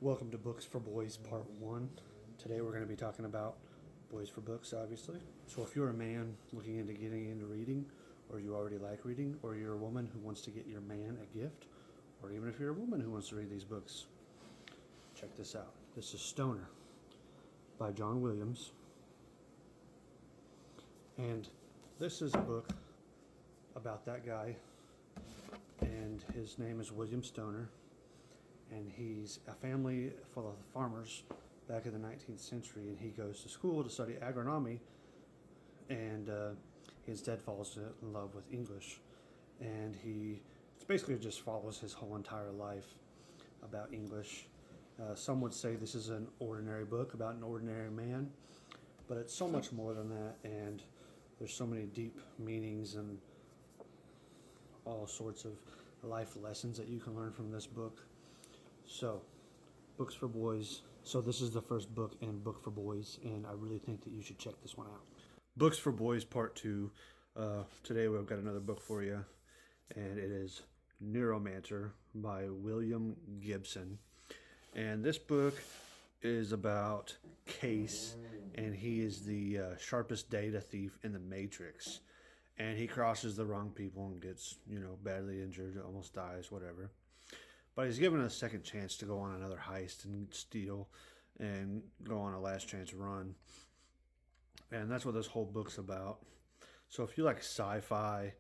Welcome to Books for Boys Part 1. Today we're going to be talking about Boys for Books, obviously. So if you're a man looking into getting into reading, or you already like reading, or you're a woman who wants to get your man a gift, or even if you're a woman who wants to read these books, check this out. This is Stoner by John Williams. And this is a book about that guy, and his name is William Stoner. And he's a family full of farmers back in the 19th century, and he goes to school to study agronomy, and he instead falls in love with English. And he basically just follows his whole entire life about English. Some would say this is an ordinary book about an ordinary man, but it's so much more than that, and there's so many deep meanings and all sorts of life lessons that you can learn from this book. So, Books for Boys. So this is the first book in Book for Boys, and I really think that you should check this one out. Books for Boys Part 2. Today we've got another book for you, and it is Neuromancer by William Gibson. And this book is about Case, and he is the sharpest data thief in the Matrix. And he crosses the wrong people and gets, badly injured, almost dies, whatever. But he's given a second chance to go on another heist and steal and go on a last chance run. And that's what this whole book's about. So if you like sci-fi,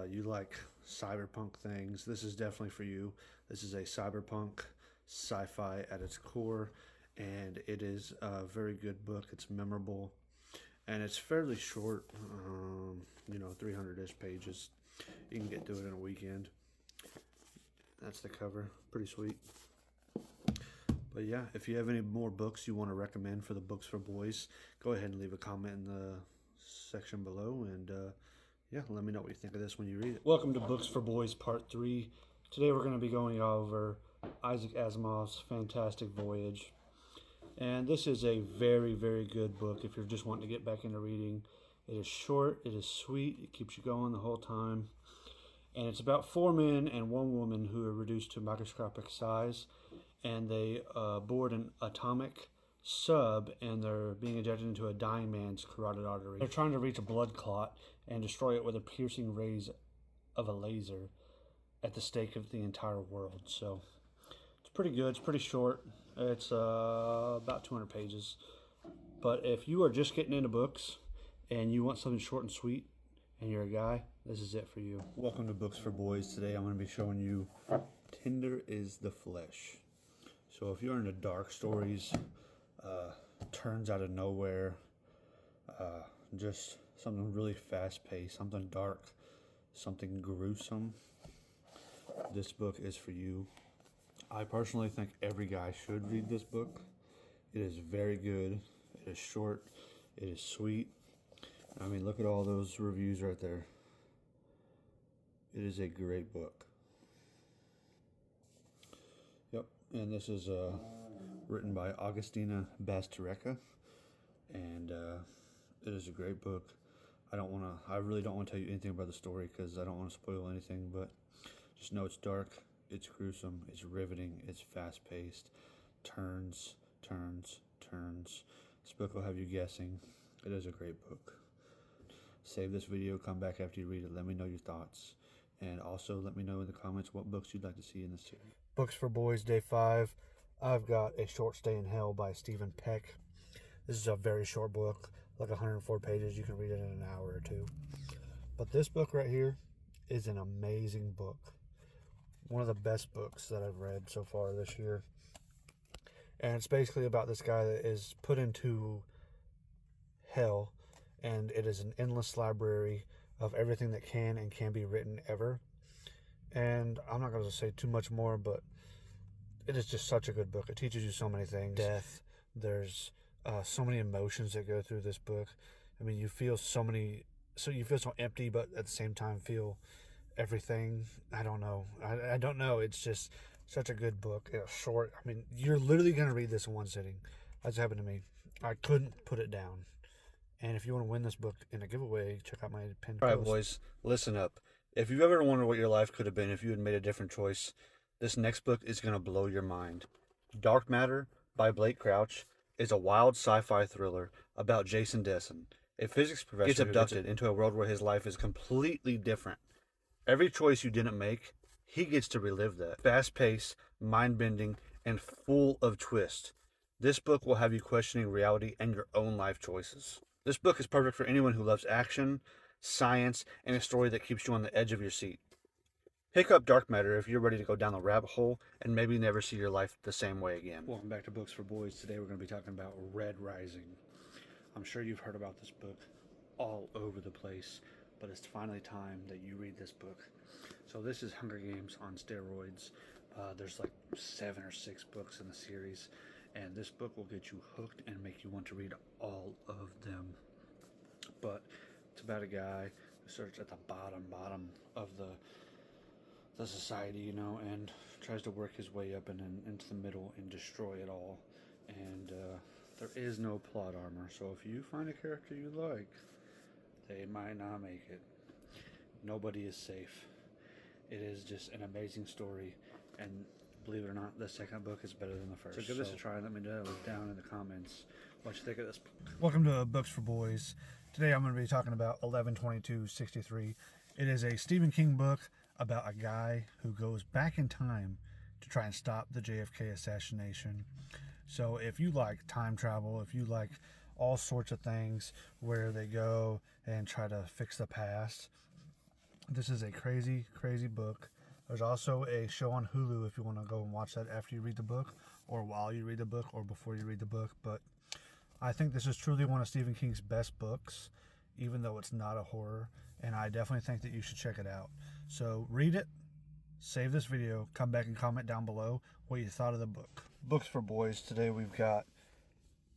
you like cyberpunk things, this is definitely for you. This is a cyberpunk sci-fi at its core, and it is a very good book. It's memorable, and it's fairly short, 300-ish pages. You can get through it in a weekend. That's the cover. Pretty sweet. But yeah, if you have any more books you want to recommend for the Books for Boys, go ahead and leave a comment in the section below, and let me know what you think of this when you read it. Welcome to Books for Boys Part 3. Today we're going to be going over Isaac Asimov's Fantastic Voyage. And this is a very, very good book if you're just wanting to get back into reading. It is short, it is sweet, it keeps you going the whole time. And it's about 4 men and 1 woman who are reduced to microscopic size, and they board an atomic sub, and they're being ejected into a dying man's carotid artery. They're trying to reach a blood clot and destroy it with the piercing rays of a laser at the stake of the entire world. So it's pretty good. It's pretty short. It's about 200 pages. But if you are just getting into books and you want something short and sweet, and you're a guy, this is it for you. Welcome to Books for Boys. Today I'm going to be showing you Tender is the Flesh. So if you're into dark stories, turns out of nowhere, just something really fast-paced, something dark, something gruesome, this book is for you. I personally think every guy should read this book. It is very good. It is short. It is sweet. I mean, look at all those reviews right there. It is a great book. Yep, and this is written by Augustina Basterrecka, and it is a great book. I really don't want to tell you anything about the story because I don't want to spoil anything, but just know it's dark, it's gruesome, it's riveting, it's fast-paced, turns. This book will have you guessing. It is a great book. Save this video, come back after you read it, let me know your thoughts. And also let me know in the comments what books you'd like to see in this series. Books for Boys, Day 5. I've got A Short Stay in Hell by Stephen Peck. This is a very short book, like 104 pages. You can read it in an hour or two. But this book right here is an amazing book. One of the best books that I've read so far this year. And it's basically about this guy that is put into hell, and it is an endless library of everything that can and can be written ever. And I'm not going to say too much more, but it is just such a good book. It teaches you so many things. Death. There's so many emotions that go through this book. I mean, you feel so empty, but at the same time feel everything. I don't know. I don't know. It's just such a good book. It's short. I mean, you're literally going to read this in one sitting. That's happened to me. I couldn't put it down. And if you want to win this book in a giveaway, check out my pinned post. All right, boys, listen up. If you've ever wondered what your life could have been if you had made a different choice, this next book is going to blow your mind. Dark Matter by Blake Crouch is a wild sci-fi thriller about Jason Dessen, a physics professor gets abducted into a world where his life is completely different. Every choice you didn't make, he gets to relive that. Fast-paced, mind-bending, and full of twists. This book will have you questioning reality and your own life choices. This book is perfect for anyone who loves action, science, and a story that keeps you on the edge of your seat. Pick up Dark Matter if you're ready to go down the rabbit hole and maybe never see your life the same way again. Welcome back to Books for Boys. Today we're going to be talking about Red Rising. I'm sure you've heard about this book all over the place, but it's finally time that you read this book. So this is Hunger Games on steroids. There's like 7 or 6 books in the series, and this book will get you hooked and make you want to read all of them. But it's about a guy who starts at the bottom of the society, you know, and tries to work his way up and into the middle and destroy it all. And there is no plot armor, so if you find a character you like, they might not make it. Nobody is safe. It is just an amazing story, and believe it or not, the second book is better than the first. So give this a try and let me know down in the comments what you think of this book. Welcome to Books for Boys. Today I'm going to be talking about 11/22/63. It is a Stephen King book about a guy who goes back in time to try and stop the JFK assassination. So if you like time travel, if you like all sorts of things where they go and try to fix the past, this is a crazy, crazy book. There's also a show on Hulu if you want to go and watch that after you read the book, or while you read the book, or before you read the book. But I think this is truly one of Stephen King's best books, even though it's not a horror, and I definitely think that you should check it out. So read it, save this video, come back and comment down below what you thought of the book. Books for Boys. Today we've got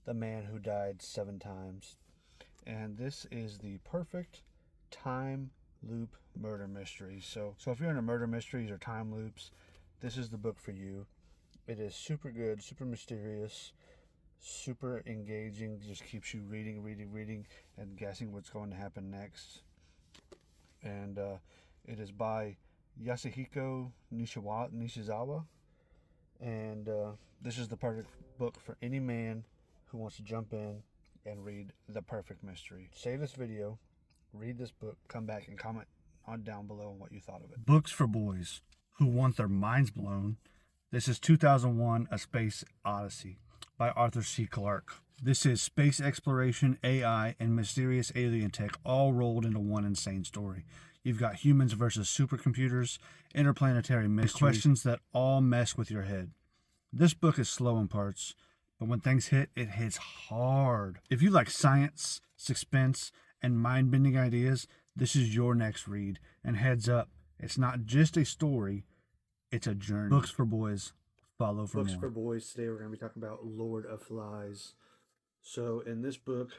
The Man Who Died 7 Times, and this is the perfect time loop murder mystery. So if you're into murder mysteries or time loops, this is the book for you. It is super good, super mysterious, super engaging. Just keeps you reading and guessing what's going to happen next. And it is by Yasuhiko Nishizawa, and this is the perfect book for any man who wants to jump in and read the perfect mystery. Save this video, read this book, come back and comment on down below on what you thought of it. Books for boys who want their minds blown. This is 2001: A Space Odyssey by Arthur C. Clarke. This is space exploration, AI, and mysterious alien tech all rolled into one insane story. You've got humans versus supercomputers, interplanetary mysteries, questions that all mess with your head. This book is slow in parts, but when things hit, it hits hard. If you like science, suspense, and mind-bending ideas, this is your next read. And heads up, it's not just a story, it's a journey. Books for Boys. Follow for more. Books for Boys. Today we're going to be talking about Lord of Flies. So in this book,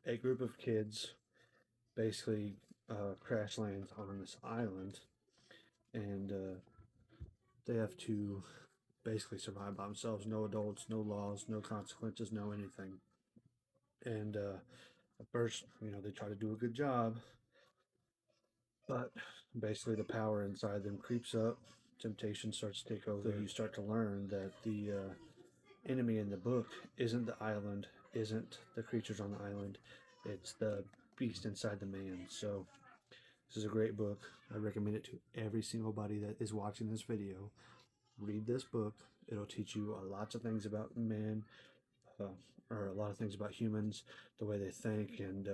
a group of kids basically crash lands on this island, and they have to basically survive by themselves. No adults, no laws, no consequences, no anything. And at first, you know, they try to do a good job, but basically the power inside them creeps up. Temptation starts to take over. So you start to learn that the enemy in the book isn't the island, isn't the creatures on the island, it's the beast inside the man. So this is a great book. I recommend it to every single body that is watching this video. Read this book. It'll teach you lots of things about men, or a lot of things about humans, the way they think, and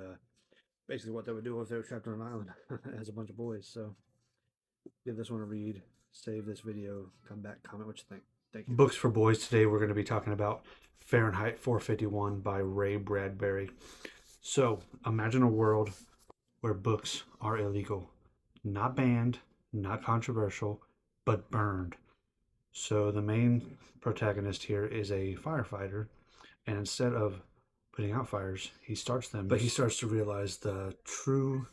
basically what they would do if they were trapped on an island as a bunch of boys. So give this one a read. Save this video. Come back. Comment what you think. Thank you. Books for Boys. Today we're going to be talking about Fahrenheit 451 by Ray Bradbury. So imagine a world where books are illegal. Not banned, not controversial, but burned. So the main protagonist here is a firefighter, and instead of putting out fires, he starts them. But he starts to realize the true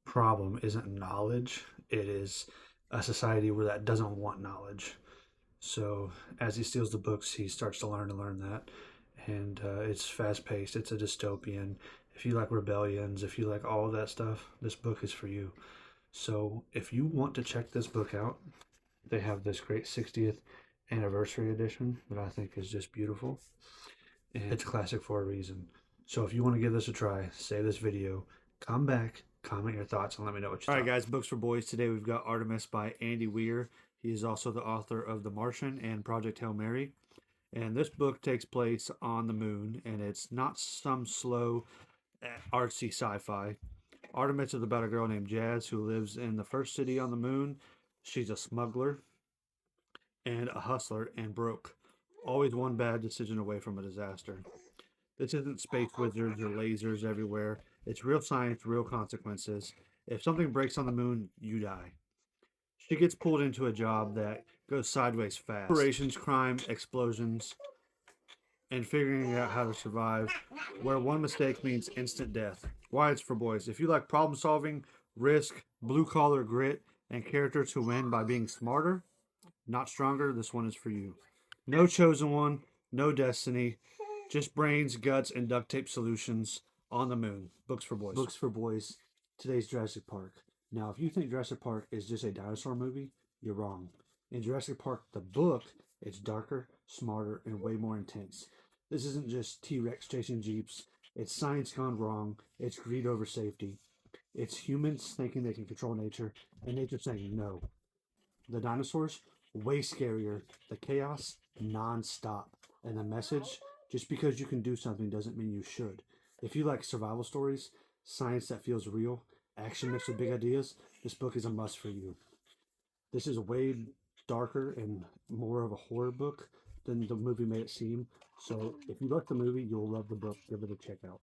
problem isn't knowledge. It is a society where that doesn't want knowledge. So as he steals the books, he starts to learn that. And it's fast-paced. It's a dystopian. If you like rebellions, if you like all of that stuff, this book is for you. So if you want to check this book out, they have this great 60th anniversary edition that I think is just beautiful. And it's classic for a reason. So if you want to give this a try, save this video, come back, comment your thoughts, and let me know what you thought. All right, guys, Books for Boys. Today we've got Artemis by Andy Weir. He is also the author of The Martian and Project Hail Mary. And this book takes place on the moon, and it's not some slow, artsy sci-fi. Artemis is about a girl named Jazz who lives in the first city on the moon. She's a smuggler and a hustler and broke. Always one bad decision away from a disaster. This isn't space wizards or lasers everywhere. It's real science, real consequences. If something breaks on the moon, you die. She gets pulled into a job that goes sideways fast. Operations, crime, explosions, and figuring out how to survive, where one mistake means instant death. Why it's for boys. If you like problem solving, risk, blue-collar grit, and characters who win by being smarter, not stronger, this one is for you. No chosen one, no destiny, just brains, guts, and duct tape solutions on the moon. Books for Boys. Books for Boys. Today's Jurassic Park. Now, if you think Jurassic Park is just a dinosaur movie, you're wrong. In Jurassic Park, the book, it's darker, smarter, and way more intense. This isn't just T-Rex chasing Jeeps. It's science gone wrong. It's greed over safety. It's humans thinking they can control nature, and nature saying no. The dinosaurs, way scarier. The chaos, non-stop. And the message, just because you can do something doesn't mean you should. If you like survival stories, science that feels real, action mixed with big ideas, this book is a must for you. This is way darker and more of a horror book than the movie made it seem. So if you like the movie, you'll love the book. Give it a check out.